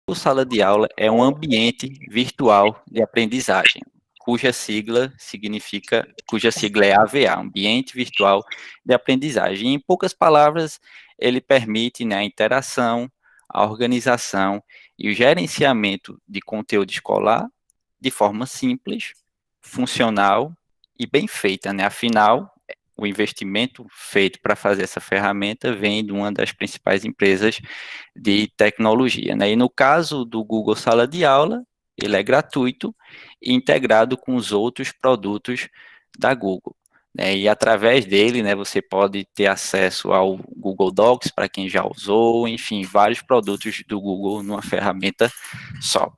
O Sala de Aula é um ambiente virtual de aprendizagem, cuja sigla é AVA, Ambiente Virtual de Aprendizagem. Em poucas palavras, ele permite, né, a interação, a organização e o gerenciamento de conteúdo escolar de forma simples, funcional e bem feita, né? Afinal, o investimento feito para fazer essa ferramenta vem de uma das principais empresas de tecnologia, né? E no caso do Google Sala de Aula, ele é gratuito e integrado com os outros produtos da Google, né? E através dele, né, você pode ter acesso ao Google Docs para quem já usou, enfim, vários produtos do Google numa ferramenta só.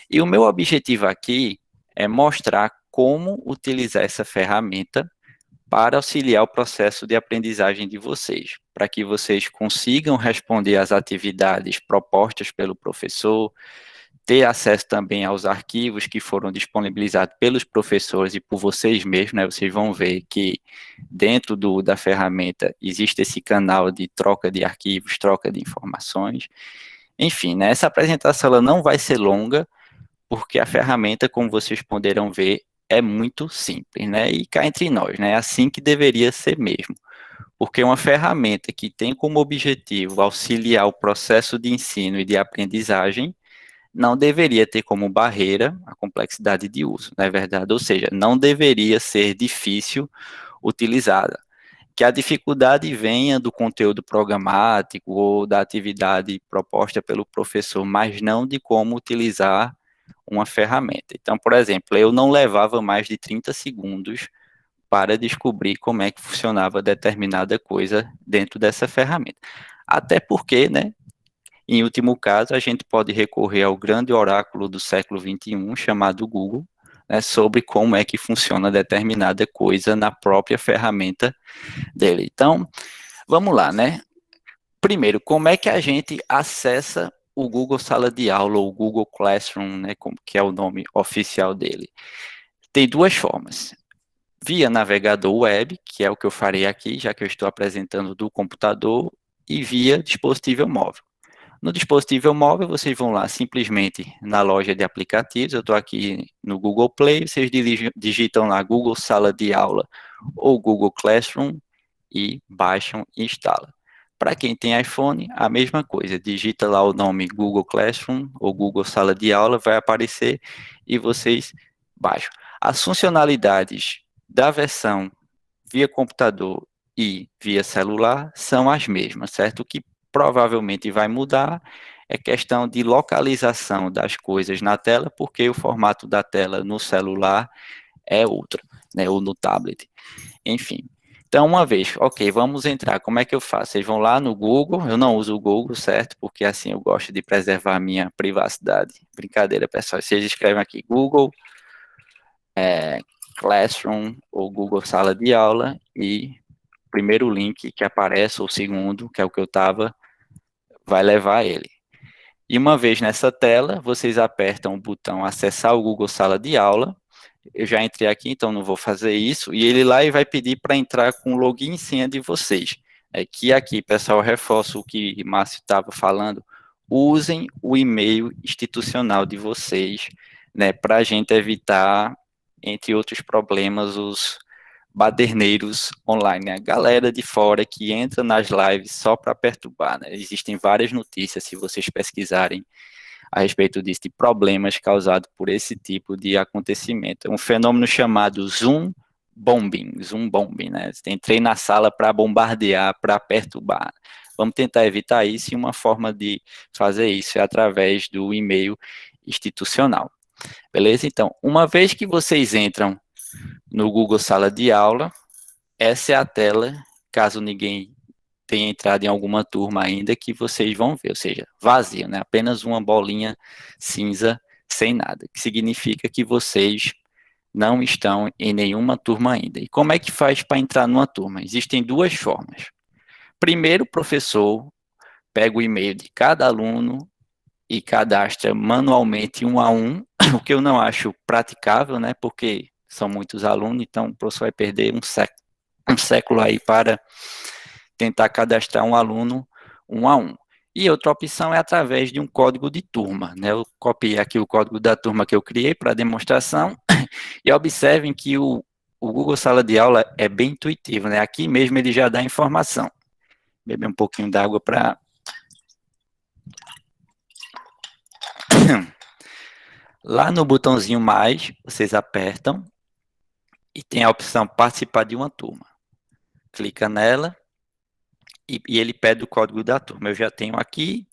E o meu objetivo aqui é mostrar como utilizar essa ferramenta para auxiliar o processo de aprendizagem de vocês, para que vocês consigam responder às atividades propostas pelo professor, ter acesso também aos arquivos que foram disponibilizados pelos professores e por vocês mesmos, né? Vocês vão ver que dentro da ferramenta existe esse canal de troca de arquivos, troca de informações. Enfim, né, essa apresentação ela não vai ser longa, porque a ferramenta, como vocês poderão ver, é muito simples, né? E cá entre nós, né? É assim que deveria ser mesmo. Porque uma ferramenta que tem como objetivo auxiliar o processo de ensino e de aprendizagem não deveria ter como barreira a complexidade de uso, não é verdade? Ou seja, não deveria ser difícil utilizada. Que a dificuldade venha do conteúdo programático ou da atividade proposta pelo professor, mas não de como utilizar uma ferramenta. Então, por exemplo, eu não levava mais de 30 segundos para descobrir como é que funcionava determinada coisa dentro dessa ferramenta. Até porque, né, em último caso, a gente pode recorrer ao grande oráculo do século XXI, chamado Google, né, sobre como é que funciona determinada coisa na própria ferramenta dele. Então, vamos lá, né? Primeiro, como é que a gente acessa o Google Sala de Aula, ou o Google Classroom, né, que é o nome oficial dele? Tem duas formas. Via navegador web, que é o que eu farei aqui, já que eu estou apresentando do computador, e via dispositivo móvel. No dispositivo móvel, vocês vão lá simplesmente na loja de aplicativos, eu estou aqui no Google Play, vocês digitam lá Google Sala de Aula ou Google Classroom e baixam e instalam. Para quem tem iPhone, a mesma coisa, digita lá o nome Google Classroom ou Google Sala de Aula, vai aparecer e vocês baixam. As funcionalidades da versão via computador e via celular são as mesmas, certo? O que provavelmente vai mudar é questão de localização das coisas na tela, porque o formato da tela no celular é outro, né? Ou no tablet. Enfim. Então, uma vez, ok, vamos entrar. Como é que eu faço? Vocês vão lá no Google, eu não uso o Google, certo? Porque assim eu gosto de preservar a minha privacidade. Brincadeira, pessoal. Vocês escrevem aqui Google Classroom ou Google Sala de Aula e o primeiro link que aparece, ou o segundo, que é o que eu estava, vai levar ele. E uma vez nessa tela, vocês apertam o botão acessar o Google Sala de Aula. Eu já entrei aqui, então não vou fazer isso. E ele lá vai pedir para entrar com o login e senha de vocês. É que aqui, pessoal, eu reforço o que Márcio estava falando. Usem o e-mail institucional de vocês, né, para a gente evitar, entre outros problemas, os baderneiros online, né? A galera de fora que entra nas lives só para perturbar, né? Existem várias notícias, se vocês pesquisarem a respeito disso, de problemas causados por esse tipo de acontecimento. É um fenômeno chamado Zoom bombing, né? Entrei na sala para bombardear, para perturbar. Vamos tentar evitar isso, e uma forma de fazer isso é através do e-mail institucional. Beleza? Então, uma vez que vocês entram no Google Sala de Aula, essa é a tela, caso ninguém tenha entrado em alguma turma ainda, que vocês vão ver, ou seja, vazio, né? Apenas uma bolinha cinza sem nada, que significa que vocês não estão em nenhuma turma ainda. E como é que faz para entrar numa turma? Existem duas formas. Primeiro, o professor pega o e-mail de cada aluno e cadastra manualmente um a um, o que eu não acho praticável, né? Porque são muitos alunos, então o professor vai perder um século aí para tentar cadastrar um aluno um a um. E outra opção é através de um código de turma, né? Eu copiei aqui o código da turma que eu criei para demonstração, e observem que o Google Sala de Aula é bem intuitivo, né? Aqui mesmo ele já dá informação. Beber um pouquinho d'água para... Lá no botãozinho mais, vocês apertam e tem a opção participar de uma turma. Clica nela e ele pede o código da turma. Eu já tenho aqui,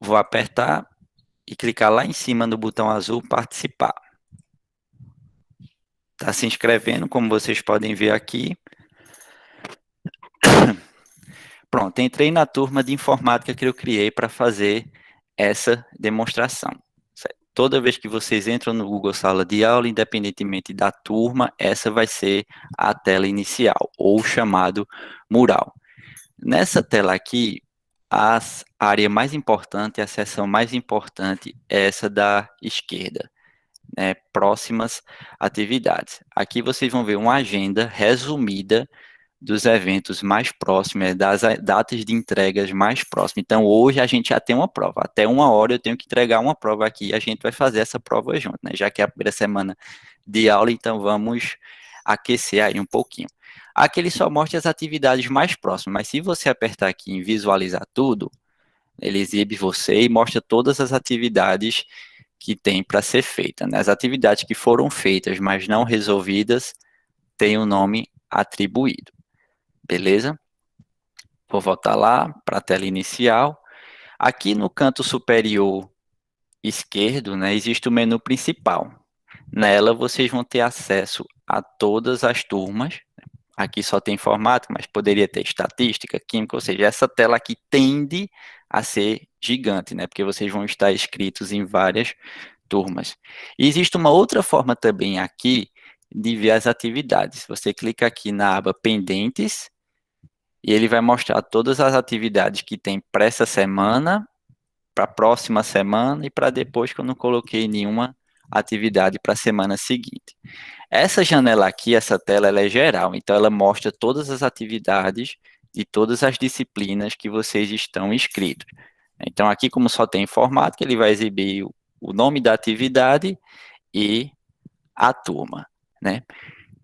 vou apertar e clicar lá em cima no botão azul participar. Está se inscrevendo, como vocês podem ver aqui. Pronto, entrei na turma de informática que eu criei para fazer essa demonstração. Toda vez que vocês entram no Google Sala de Aula, independentemente da turma, essa vai ser a tela inicial, ou chamado mural. Nessa tela aqui, a área mais importante, a seção mais importante é essa da esquerda, né, próximas atividades. Aqui vocês vão ver uma agenda resumida dos eventos mais próximos, das datas de entregas mais próximas. Então, hoje a gente já tem uma prova. Até 1 hora eu tenho que entregar uma prova aqui e a gente vai fazer essa prova junto, né? Já que é a primeira semana de aula, então vamos aquecer aí um pouquinho. Aqui ele só mostra as atividades mais próximas, mas se você apertar aqui em visualizar tudo, ele exibe você e mostra todas as atividades que tem para ser feita, né? As atividades que foram feitas, mas não resolvidas, têm o nome atribuído. Beleza? Vou voltar lá para a tela inicial. Aqui no canto superior esquerdo, né, existe o menu principal. Nela vocês vão ter acesso a todas as turmas. Aqui só tem informática, mas poderia ter estatística, química, ou seja, essa tela aqui tende a ser gigante, né? Porque vocês vão estar inscritos em várias turmas. E existe uma outra forma também aqui de ver as atividades. Você clica aqui na aba Pendentes, e ele vai mostrar todas as atividades que tem para essa semana, para a próxima semana e para depois que eu não coloquei nenhuma atividade para a semana seguinte. Essa janela aqui, essa tela, ela é geral, então ela mostra todas as atividades de todas as disciplinas que vocês estão inscritos. Então aqui, como só tem informática, ele vai exibir o nome da atividade e a turma, né?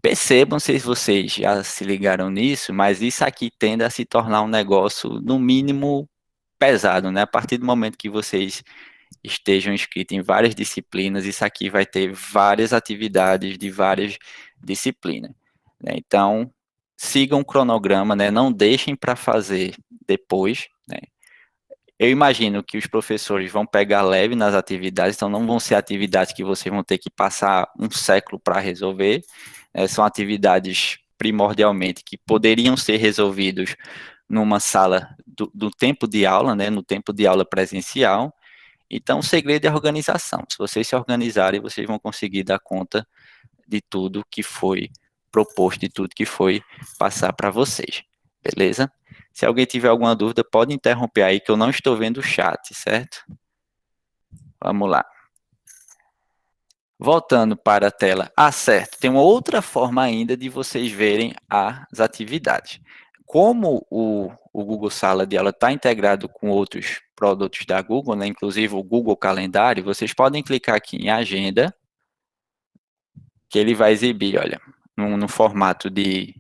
Percebam, não sei se vocês já se ligaram nisso, mas isso aqui tende a se tornar um negócio, no mínimo, pesado, né? A partir do momento que vocês estejam inscritos em várias disciplinas, isso aqui vai ter várias atividades de várias disciplinas, né? Então, sigam o cronograma, né? Não deixem para fazer depois, né? Eu imagino que os professores vão pegar leve nas atividades, então não vão ser atividades que vocês vão ter que passar um século para resolver, são atividades primordialmente que poderiam ser resolvidos numa sala do tempo de aula, né, no tempo de aula presencial. Então, o segredo é a organização. Se vocês se organizarem, vocês vão conseguir dar conta de tudo que foi proposto, de tudo que foi passar para vocês. Beleza? Se alguém tiver alguma dúvida, pode interromper aí, que eu não estou vendo o chat, certo? Vamos lá. Voltando para a tela, certo, tem uma outra forma ainda de vocês verem as atividades. Como o Google Sala de Aula está integrado com outros produtos da Google, né, inclusive o Google Calendário, vocês podem clicar aqui em Agenda, que ele vai exibir, olha, no formato de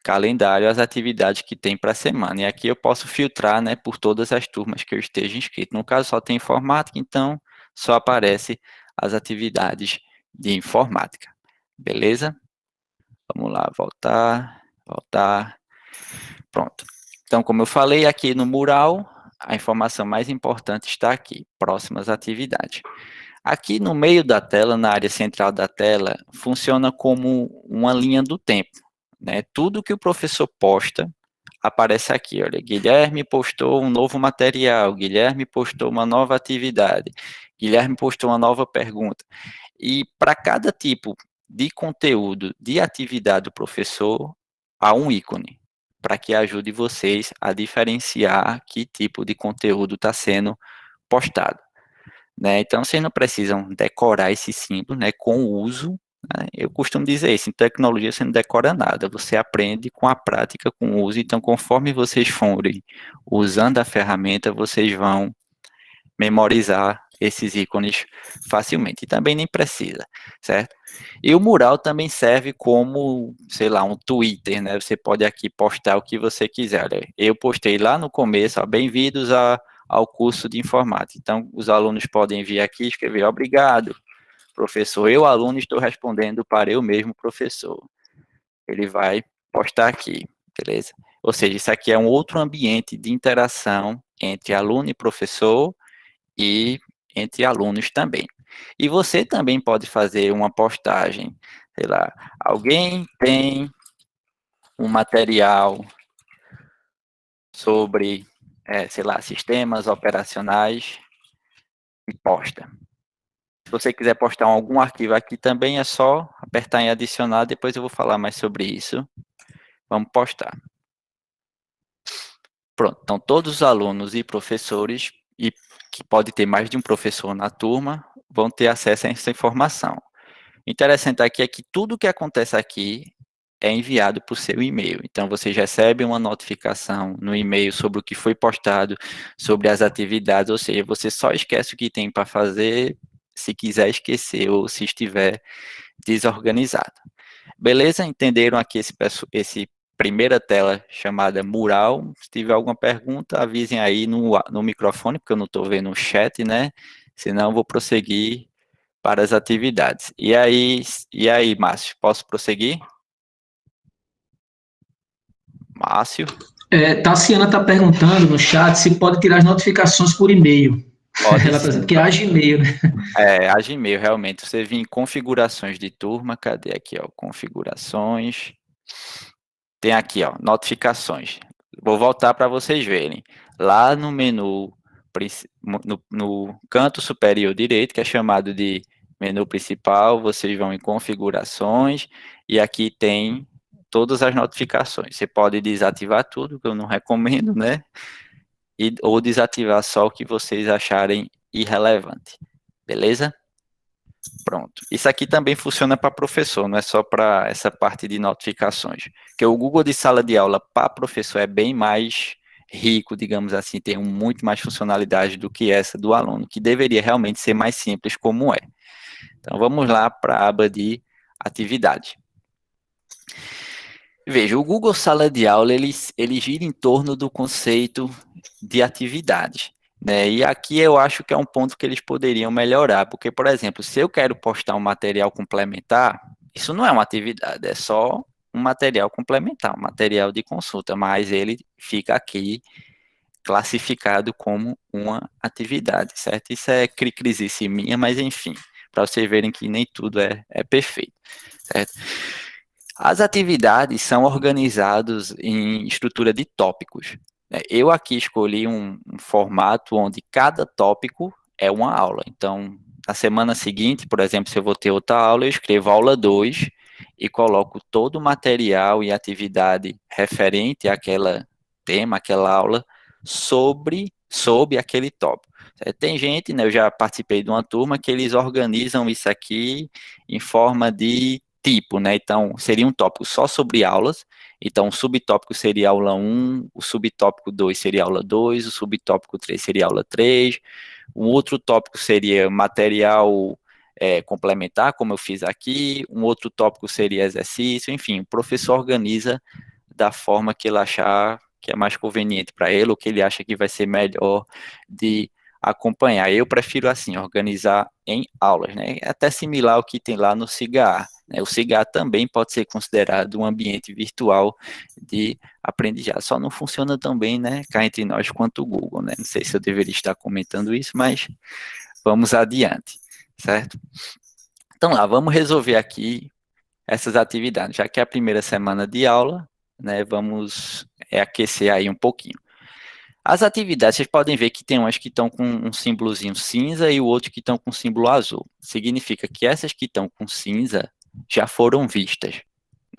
calendário, as atividades que tem para a semana. E aqui eu posso filtrar, né, por todas as turmas que eu esteja inscrito. No caso, só tem informática, então só aparece as atividades de informática. Beleza? Vamos lá, voltar, voltar. Pronto. Então, como eu falei, aqui no mural, a informação mais importante está aqui, próximas atividades. Aqui no meio da tela, na área central da tela, funciona como uma linha do tempo, né? Tudo que o professor posta aparece aqui, olha, Guilherme postou um novo material, Guilherme postou uma nova atividade, Guilherme postou uma nova pergunta. E para cada tipo de conteúdo, de atividade do professor, há um ícone, para que ajude vocês a diferenciar que tipo de conteúdo está sendo postado, né? Então, vocês não precisam decorar esse símbolo, né? Com o uso, né? Eu costumo dizer isso, em tecnologia você não decora nada, você aprende com a prática, com o uso, então conforme vocês forem usando a ferramenta, vocês vão memorizar esses ícones facilmente, e também nem precisa, certo? E o mural também serve como, sei lá, um Twitter, né? Você pode aqui postar o que você quiser. Olha, eu postei lá no começo, ó, bem-vindos ao curso de informática. Então, os alunos podem vir aqui e escrever, obrigado, professor. Eu, aluno, estou respondendo para eu mesmo, professor. Ele vai postar aqui, beleza? Ou seja, isso aqui é um outro ambiente de interação entre aluno e professor, e entre alunos também. E você também pode fazer uma postagem, sei lá, alguém tem um material sobre, sei lá, sistemas operacionais e posta. Se você quiser postar algum arquivo aqui também, é só apertar em adicionar, depois eu vou falar mais sobre isso. Vamos postar. Pronto, então todos os alunos e professores, e que pode ter mais de um professor na turma, vão ter acesso a essa informação. Interessante aqui é que tudo que acontece aqui é enviado por seu e-mail. Então, vocês recebem uma notificação no e-mail sobre o que foi postado, sobre as atividades, ou seja, você só esquece o que tem para fazer se quiser esquecer ou se estiver desorganizado. Beleza? Entenderam aqui esse primeira tela chamada mural? Se tiver alguma pergunta, avisem aí no microfone, porque eu não estou vendo o chat, né? Senão eu vou prosseguir para as atividades. E aí, Márcio, posso prosseguir? Márcio? Tassiana está perguntando no chat se pode tirar as notificações por e-mail. Pode Ela está dizendo sim. que haja e-mail, né? A Gmail, realmente. Você vem em configurações de turma, cadê aqui, ó? Configurações. Tem aqui, ó, notificações. Vou voltar para vocês verem. Lá no menu, no canto superior direito, que é chamado de menu principal, vocês vão em configurações e aqui tem todas as notificações. Você pode desativar tudo, que eu não recomendo, né? Ou desativar só o que vocês acharem irrelevante. Beleza? Pronto. Isso aqui também funciona para professor, não é só para essa parte de notificações. Porque o Google de sala de aula para professor é bem mais rico, digamos assim, tem muito mais funcionalidade do que essa do aluno, que deveria realmente ser mais simples como é. Então vamos lá para a aba de atividade. Veja, o Google Sala de Aula, ele gira em torno do conceito de atividades, né? E aqui eu acho que é um ponto que eles poderiam melhorar, porque, por exemplo, se eu quero postar um material complementar, isso não é uma atividade, é só um material complementar, um material de consulta, mas ele fica aqui classificado como uma atividade, certo? Isso é cricrizice minha, mas enfim, para vocês verem que nem tudo é perfeito, certo? As atividades são organizadas em estrutura de tópicos, né? Eu aqui escolhi um formato onde cada tópico é uma aula. Então, na semana seguinte, por exemplo, se eu vou ter outra aula, eu escrevo aula 2 e coloco todo o material e atividade referente àquela tema, àquela aula, sobre aquele tópico. Tem gente, né, eu já participei de uma turma que eles organizam isso aqui em forma de tipo, né? Então, seria um tópico só sobre aulas. Então, o subtópico seria aula um, o subtópico 2 seria aula 2, o subtópico 3 seria aula 3, um outro tópico seria material complementar, como eu fiz aqui, um outro tópico seria exercício, enfim, o professor organiza da forma que ele achar que é mais conveniente para ele, ou que ele acha que vai ser melhor de acompanhar. Eu prefiro assim, organizar em aulas, né? É até similar ao que tem lá no Cigar, né? O Cigar também pode ser considerado um ambiente virtual de aprendizagem. Só não funciona tão bem, né, cá entre nós quanto o Google, né? Não sei se eu deveria estar comentando isso, mas vamos adiante, certo? Então lá, vamos resolver aqui essas atividades, já que é a primeira semana de aula, né? Vamos aquecer aí um pouquinho. As atividades, vocês podem ver que tem umas que estão com um símbolozinho cinza e o outro que estão com símbolo azul. Significa que essas que estão com cinza já foram vistas,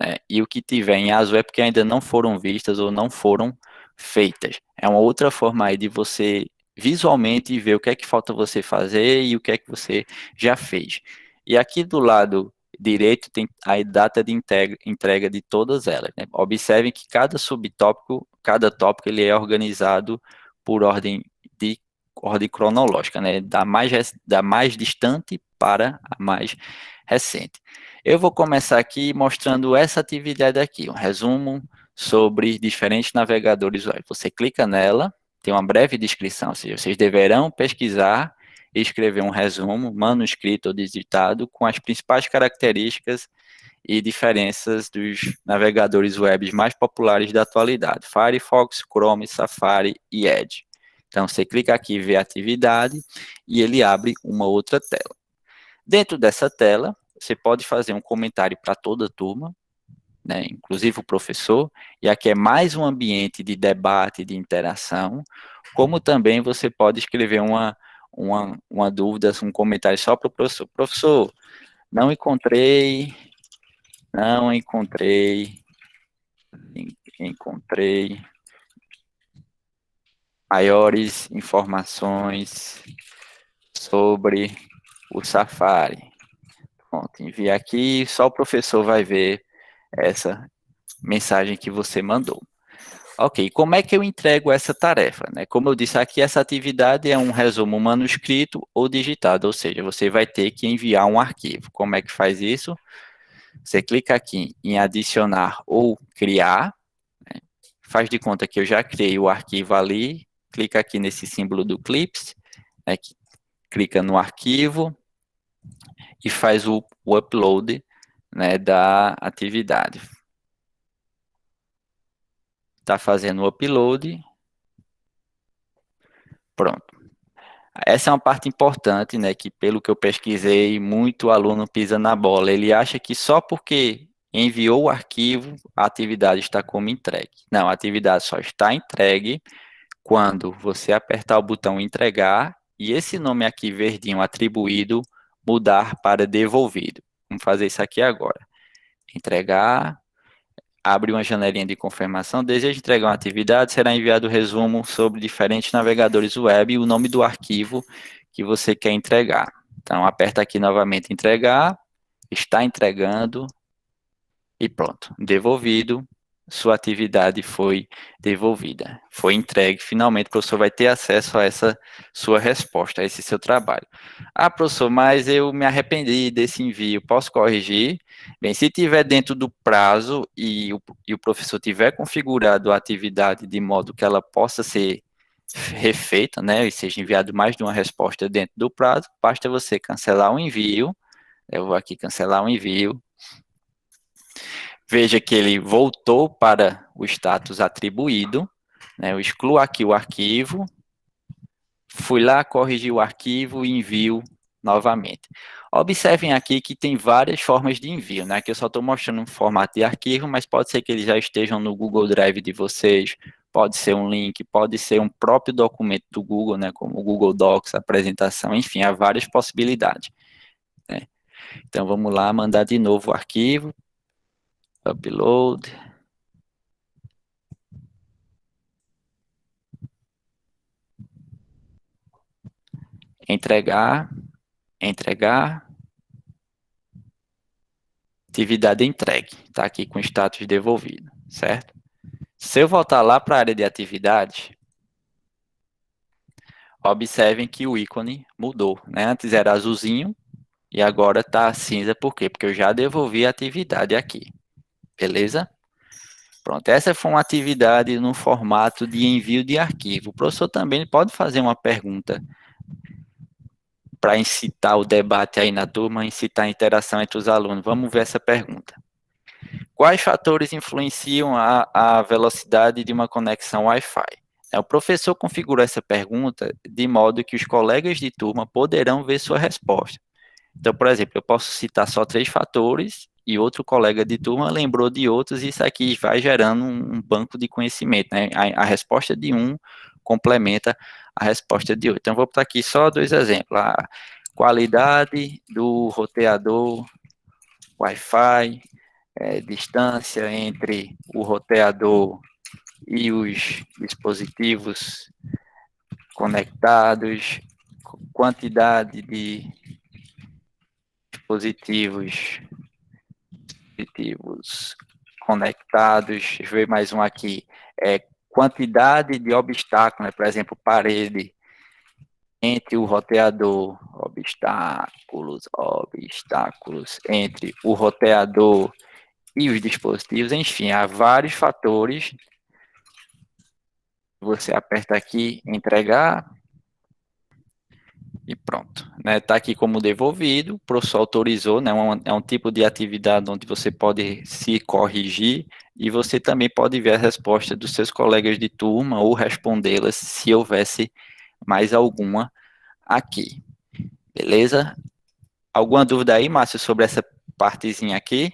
né? E o que tiver em azul é porque ainda não foram vistas ou não foram feitas. É uma outra forma aí de você visualmente ver o que é que falta você fazer e o que é que você já fez. E aqui do lado direito tem a data de entrega de todas elas, né? Observem que cada tópico ele é organizado por ordem cronológica, né? Da mais distante para a mais recente. Eu vou começar aqui mostrando essa atividade aqui, um resumo sobre diferentes navegadores web. Você clica nela, tem uma breve descrição, ou seja, vocês deverão pesquisar e escrever um resumo, manuscrito ou digitado, com as principais características e diferenças dos navegadores web mais populares da atualidade: Firefox, Chrome, Safari e Edge. Então, você clica aqui, vê a atividade, e ele abre uma outra tela. Dentro dessa tela, você pode fazer um comentário para toda a turma, né, inclusive o professor, e aqui é mais um ambiente de debate, de interação, como também você pode escrever uma dúvida, um comentário só para o professor. Professor, não encontrei, não encontrei, encontrei maiores informações sobre o Safari. Pronto, envia aqui, só o professor vai ver essa mensagem que você mandou. Ok, como é que eu entrego essa tarefa, né? Como eu disse aqui, essa atividade é um resumo manuscrito ou digitado, ou seja, você vai ter que enviar um arquivo. Como é que faz isso? Você clica aqui em adicionar ou criar, né? Faz de conta que eu já criei o arquivo ali, clica aqui nesse símbolo do Clips, né? Clica no arquivo e faz o upload, né, da atividade. Está fazendo o upload, pronto. Essa é uma parte importante, né, que pelo que eu pesquisei, muito aluno pisa na bola. Ele acha que só porque enviou o arquivo, a atividade está como entregue. Não, a atividade só está entregue quando você apertar o botão entregar e esse nome aqui verdinho atribuído mudar para devolvido. Vamos fazer isso aqui agora. Entregar, abre uma janelinha de confirmação, deseja entregar uma atividade, será enviado o resumo sobre diferentes navegadores web e o nome do arquivo que você quer entregar. Então, aperta aqui novamente entregar, está entregando e pronto, devolvido, sua atividade foi devolvida, foi entregue, finalmente o professor vai ter acesso a essa sua resposta, a esse seu trabalho. Ah, professor, mas eu me arrependi desse envio, posso corrigir? Bem, se tiver dentro do prazo e o professor tiver configurado a atividade de modo que ela possa ser refeita, né, e seja enviado mais de uma resposta dentro do prazo, basta você cancelar o envio, eu vou aqui cancelar o envio, veja que ele voltou para o status atribuído, né, eu excluo aqui o arquivo, fui lá, corrigi o arquivo e envio novamente. Observem aqui que tem várias formas de envio, né? Aqui eu só estou mostrando um formato de arquivo, mas pode ser que eles já estejam no Google Drive de vocês, pode ser um link, pode ser um próprio documento do Google, né? Como o Google Docs, apresentação, enfim, há várias possibilidades, né? Então vamos lá, mandar de novo o arquivo, upload, entregar, entregar, atividade entregue, está aqui com status devolvido, certo? Se eu voltar lá para a área de atividades, observem que o ícone mudou, né? Antes era azulzinho e agora está cinza, por quê? Porque eu já devolvi a atividade aqui, beleza? Pronto, essa foi uma atividade no formato de envio de arquivo. O professor também pode fazer uma pergunta para incitar o debate aí na turma, incitar a interação entre os alunos. Vamos ver essa pergunta. Quais fatores influenciam a velocidade de uma conexão Wi-Fi? O professor configurou essa pergunta de modo que os colegas de turma poderão ver sua resposta. Então, por exemplo, eu posso citar só 3 fatores e outro colega de turma lembrou de outros e isso aqui vai gerando um banco de conhecimento, né? A resposta de um complementa a resposta de outro. Então, vou botar aqui só 2 exemplos. A qualidade do roteador Wi-Fi, distância entre o roteador e os dispositivos conectados, quantidade de dispositivos dispositivos conectados. Deixa eu ver mais um aqui. Quantidade de obstáculos, né? Por exemplo, parede entre o roteador, obstáculos entre o roteador e os dispositivos, enfim, há vários fatores. Você aperta aqui, entregar, e pronto. Está aqui como devolvido, o professor autorizou, né? É um tipo de atividade onde você pode se corrigir e você também pode ver a resposta dos seus colegas de turma ou respondê-las se houvesse mais alguma aqui. Beleza? Alguma dúvida aí, Márcio, sobre essa partezinha aqui?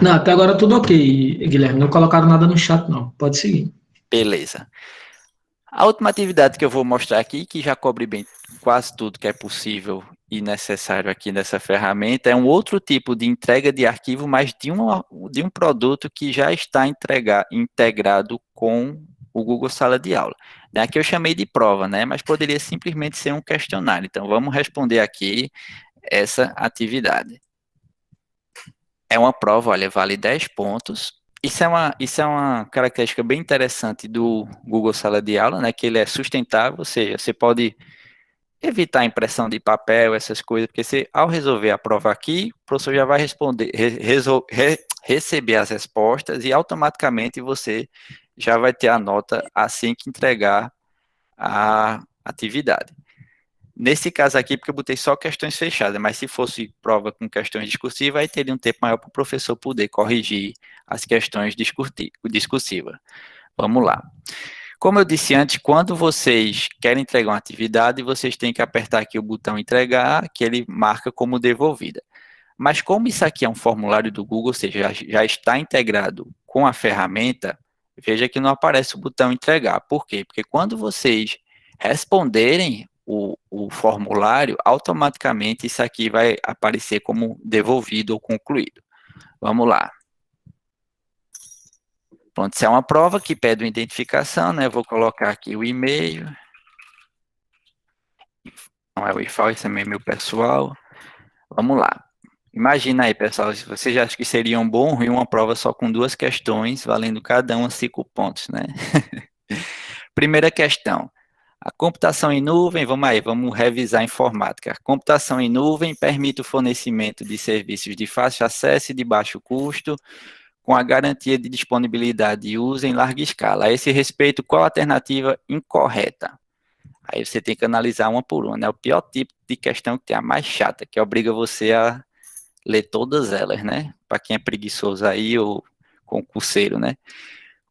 Não, até agora tudo ok, Guilherme. Não colocaram nada no chat, não. Pode seguir. Beleza. A última atividade que eu vou mostrar aqui, que já cobre bem quase tudo que é possível e necessário aqui nessa ferramenta, é um outro tipo de entrega de arquivo, mas de um produto que já está integrado com o Google Sala de Aula. Aqui eu chamei de prova, né? Mas poderia simplesmente ser um questionário. Então, vamos responder aqui essa atividade. É uma prova, olha, vale 10 pontos. Isso é uma característica bem interessante do Google Sala de Aula, né? Que ele é sustentável, ou seja, você pode evitar a impressão de papel, essas coisas, porque você, ao resolver a prova aqui, o professor já vai responder, receber as respostas e automaticamente você já vai ter a nota assim que entregar a atividade. Nesse caso aqui, porque eu botei só questões fechadas, mas se fosse prova com questões discursivas, aí teria um tempo maior para o professor poder corrigir as questões discursivas. Vamos lá. Como eu disse antes, quando vocês querem entregar uma atividade, vocês têm que apertar aqui o botão entregar, que ele marca como devolvida. Mas como isso aqui é um formulário do Google, ou seja, já está integrado com a ferramenta, veja que não aparece o botão entregar. Por quê? Porque quando vocês responderem o formulário, automaticamente isso aqui vai aparecer como devolvido ou concluído. Vamos lá. Pronto, isso é uma prova que pede uma identificação, né? Eu vou colocar aqui o e-mail. Não é o IFAO, isso é meu pessoal. Vamos lá. Imagina aí, pessoal, se vocês acham que seria um bom ruim uma prova só com duas questões, valendo cada uma 5 pontos, né? Primeira questão. A computação em nuvem, vamos aí, vamos revisar a informática. A computação em nuvem permite o fornecimento de serviços de fácil acesso e de baixo custo, com a garantia de disponibilidade e uso em larga escala. A esse respeito, qual a alternativa incorreta? Aí você tem que analisar uma por uma, né? O pior tipo de questão que tem, a mais chata, que obriga você a ler todas elas, né? Para quem é preguiçoso aí ou concurseiro, né?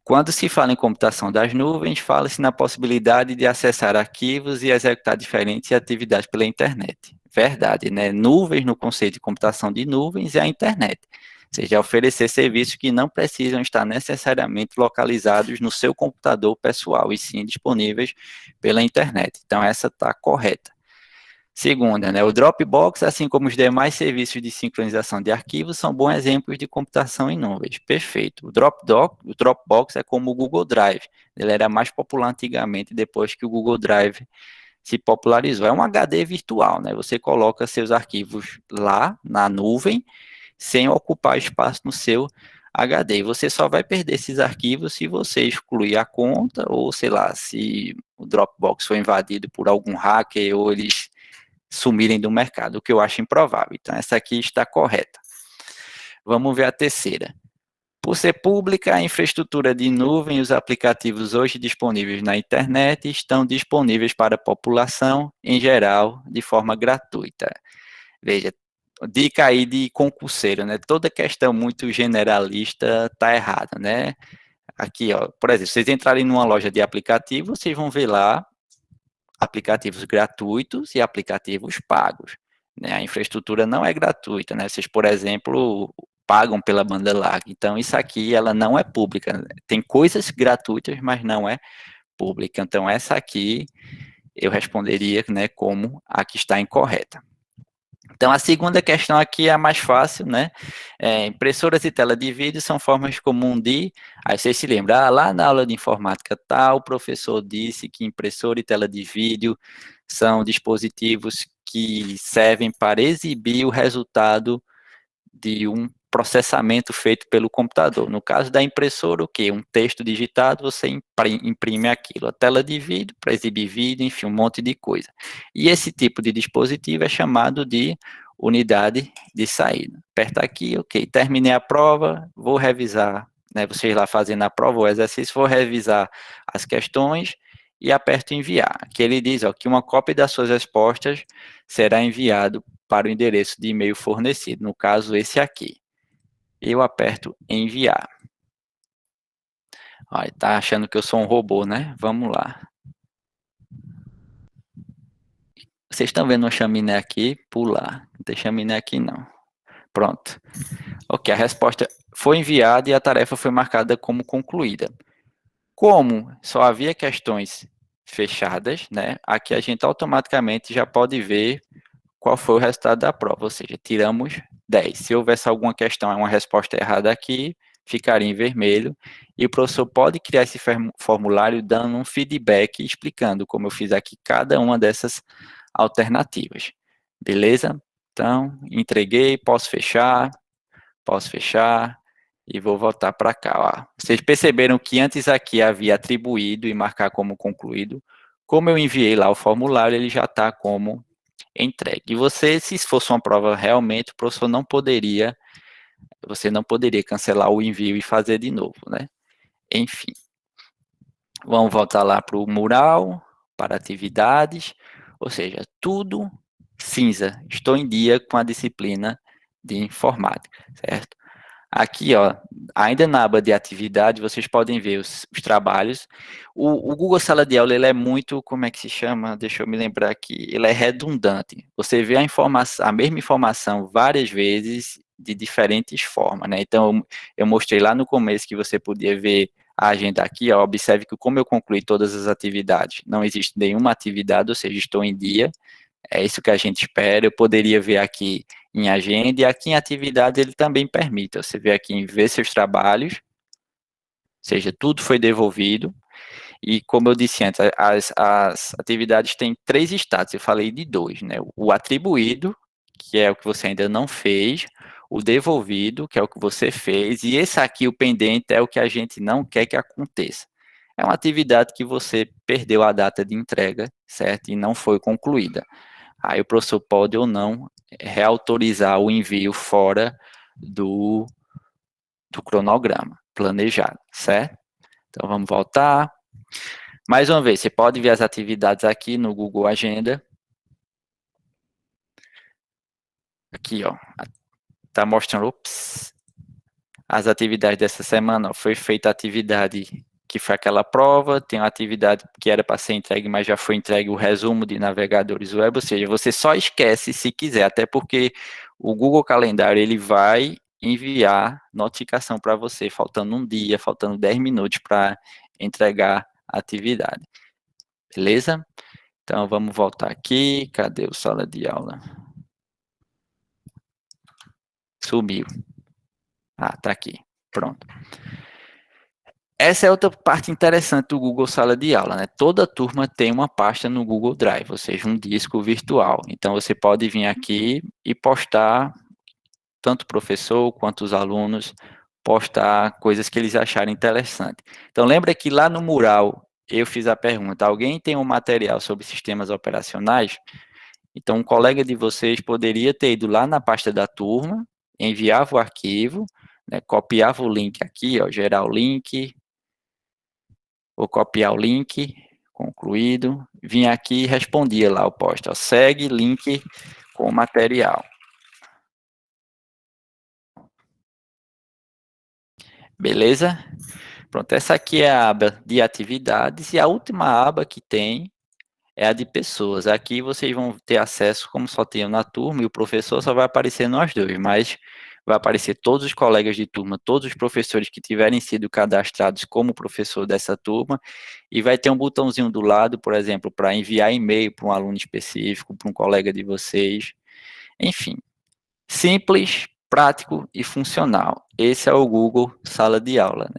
Quando se fala em computação das nuvens, fala-se na possibilidade de acessar arquivos e executar diferentes atividades pela internet. Verdade, né? Nuvens, no conceito de computação de nuvens, é a internet. Ou seja, oferecer serviços que não precisam estar necessariamente localizados no seu computador pessoal, e sim disponíveis pela internet. Então, essa está correta. Segunda, né, o Dropbox, assim como os demais serviços de sincronização de arquivos, são bons exemplos de computação em nuvens. Perfeito. O Dropbox é como o Google Drive. Ele era mais popular antigamente, depois que o Google Drive se popularizou. É um HD virtual, né? Você coloca seus arquivos lá na nuvem, sem ocupar espaço no seu HD. E você só vai perder esses arquivos se você excluir a conta, ou sei lá, se o Dropbox foi invadido por algum hacker, ou eles sumirem do mercado, o que eu acho improvável. Então, essa aqui está correta. Vamos ver a terceira. Por ser pública, a infraestrutura de nuvem e os aplicativos hoje disponíveis na internet estão disponíveis para a população, em geral, de forma gratuita. Veja, dica aí de concurseiro, né? Toda questão muito generalista está errada, né? Aqui, ó, por exemplo, vocês entrarem numa loja de aplicativo, vocês vão ver lá aplicativos gratuitos e aplicativos pagos. Né? A infraestrutura não é gratuita, né? Vocês, por exemplo, pagam pela banda larga. Então, isso aqui, ela não é pública. Tem coisas gratuitas, mas não é pública. Então, essa aqui, eu responderia, né, como a que está incorreta. Então, a segunda questão aqui é a mais fácil, né? Impressoras e tela de vídeo são formas comuns de... Aí vocês se lembram, lá na aula de informática tal, o professor disse que impressora e tela de vídeo são dispositivos que servem para exibir o resultado de um processamento feito pelo computador. No caso da impressora, o quê? Um texto digitado, você imprime aquilo. A tela de vídeo, para exibir vídeo, enfim, um monte de coisa. E esse tipo de dispositivo é chamado de unidade de saída. Aperta aqui, ok, terminei a prova, vou revisar, né, vocês lá fazendo a prova, o exercício, vou revisar as questões e aperto enviar. Aqui ele diz ó, que uma cópia das suas respostas será enviado para o endereço de e-mail fornecido, no caso esse aqui. Eu aperto enviar. Olha, tá achando que eu sou um robô, né? Vamos lá. Vocês estão vendo uma chaminé aqui? Pular. Não tem chaminé aqui, não. Pronto. Ok, a resposta foi enviada e a tarefa foi marcada como concluída. Como só havia questões fechadas, né? Aqui a gente automaticamente já pode ver qual foi o resultado da prova, ou seja, tiramos 10. Se houvesse alguma questão, uma resposta errada aqui, ficaria em vermelho, e o professor pode criar esse formulário dando um feedback, explicando como eu fiz aqui cada uma dessas alternativas. Beleza? Então, entreguei, posso fechar, e vou voltar para cá. Ó. Vocês perceberam que antes aqui havia atribuído e marcar como concluído. Como eu enviei lá o formulário, ele já está como entregue. E você, se fosse uma prova realmente, o professor não poderia, você não poderia cancelar o envio e fazer de novo, né? Enfim. Vamos voltar lá para o mural, para atividades, ou seja, tudo cinza. Estou em dia com a disciplina de informática, certo? Aqui, ó, ainda na aba de atividade, vocês podem ver os trabalhos. O Google Sala de Aula, ele é muito, como é que se chama? Deixa eu me lembrar aqui. Ele é redundante. Você vê a mesma informação várias vezes, de diferentes formas, né? Então, eu mostrei lá no começo que você podia ver a agenda aqui, ó, observe que como eu concluí todas as atividades, não existe nenhuma atividade, ou seja, estou em dia. É isso que a gente espera. Eu poderia ver aqui em agenda e aqui em atividade ele também permite. Você vê aqui em ver seus trabalhos, ou seja, tudo foi devolvido. E como eu disse antes, as atividades têm 3 estados, eu falei de 2, né? O atribuído, que é o que você ainda não fez, o devolvido, que é o que você fez, e esse aqui, o pendente, é o que a gente não quer que aconteça. É uma atividade que você perdeu a data de entrega, certo? E não foi concluída. Aí o professor pode ou não reautorizar o envio fora do cronograma planejado, certo? Então vamos voltar. Mais uma vez, você pode ver as atividades aqui no Google Agenda. Aqui, ó, tá mostrando, as atividades dessa semana. Ó, foi feita a atividade que foi aquela prova, tem uma atividade que era para ser entregue, mas já foi entregue o resumo de navegadores web, ou seja, você só esquece se quiser, até porque o Google Calendário, ele vai enviar notificação para você, faltando um dia, faltando 10 minutos para entregar a atividade. Beleza? Então, vamos voltar aqui. Cadê o sala de aula? Sumiu. Ah, tá aqui. Pronto. Essa é outra parte interessante do Google Sala de Aula, né? Toda turma tem uma pasta no Google Drive, ou seja, um disco virtual. Então, você pode vir aqui e postar, tanto o professor quanto os alunos, postar coisas que eles acharem interessante. Então, lembra que lá no mural eu fiz a pergunta, alguém tem um material sobre sistemas operacionais? Então, um colega de vocês poderia ter ido lá na pasta da turma, enviava o arquivo, né, copiava o link aqui, ó, gerar o link, vou copiar o link, concluído, vim aqui e respondia lá o post, ó, segue link com material. Beleza? Pronto, essa aqui é a aba de atividades e a última aba que tem é a de pessoas. Aqui vocês vão ter acesso, como só tem na turma, e o professor só vai aparecer nós dois, mas vai aparecer todos os colegas de turma, todos os professores que tiverem sido cadastrados como professor dessa turma, e vai ter um botãozinho do lado, por exemplo, para enviar e-mail para um aluno específico, para um colega de vocês. Enfim, simples, prático e funcional. Esse é o Google Sala de Aula, né?